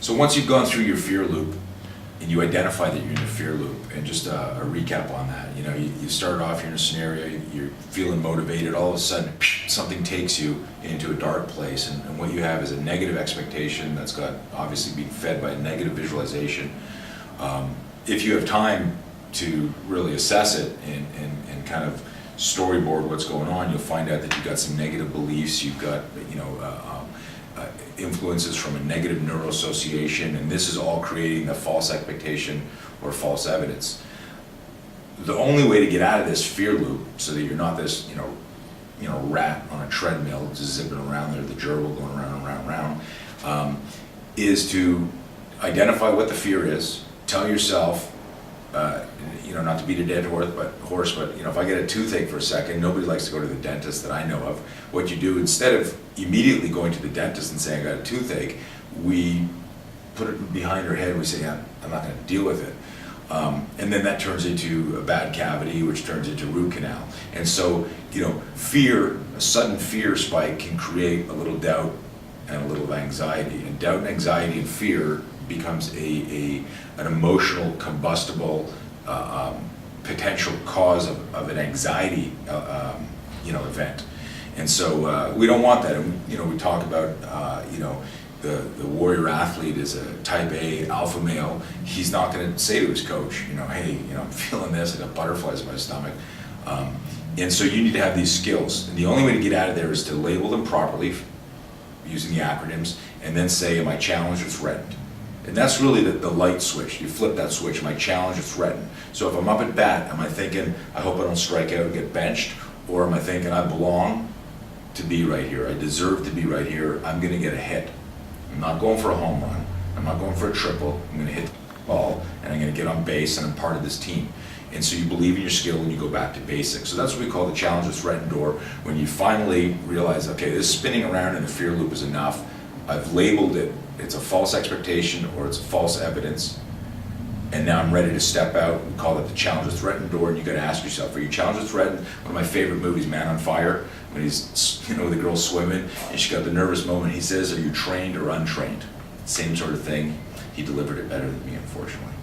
So once you've gone through your fear loop and you identify that you're in a fear loop, and just a recap on that, you know, you started off, you're in a scenario, you're feeling motivated, all of a sudden something takes you into a dark place, and what you have is a negative expectation that's got obviously being fed by a negative visualization. If you have time to really assess it and kind of storyboard what's going on, you'll find out that you've got some negative beliefs, you've got, you know, influences from a negative neuroassociation, and this is all creating the false expectation or false evidence. The only way to get out of this fear loop, so that you're not this, you know, rat on a treadmill just zipping around there, the gerbil going around and around and around, is to identify what the fear is. Tell yourself, you know, not to beat a dead horse, but you know, if I get a toothache for a second, nobody likes to go to the dentist that I know of. What you do, instead of immediately going to the dentist and saying I got a toothache, we put it behind our head and we say, I'm not going to deal with it. And then that turns into a bad cavity, which turns into root canal. And so, you know, fear, a sudden fear spike can create a little doubt and a little anxiety. And doubt and anxiety and fear becomes an emotional, combustible, potential cause of an anxiety, you know, event. And so we don't want that. And, you know, we talk about, you know, the warrior athlete is a type A alpha male. He's not going to say to his coach, you know, hey, you know, I'm feeling this, I got butterflies in my stomach. And so you need to have these skills. And the only way to get out of there is to label them properly using the acronyms, and then say, am I challenged or threatened? And that's really the light switch. You flip that switch, am I challenged or threatened? So if I'm up at bat, am I thinking, I hope I don't strike out and get benched? Or am I thinking, I belong to be right here, I deserve to be right here, I'm gonna get a hit. I'm not going for a home run, I'm not going for a triple, I'm gonna hit the ball, and I'm gonna get on base, and I'm part of this team. And so you believe in your skill and you go back to basics. So that's what we call the challenge or threatened door, when you finally realize, okay, this spinning around in the fear loop is enough, I've labeled it, it's a false expectation or it's a false evidence, and now I'm ready to step out. We call it the challenge or threatened door, and you gotta ask yourself, are you challenged or threatened? One of my favorite movies, Man on Fire, when he's, you know, the girl swimming, and she got the nervous moment, he says, are you trained or untrained? Same sort of thing. He delivered it better than me, unfortunately.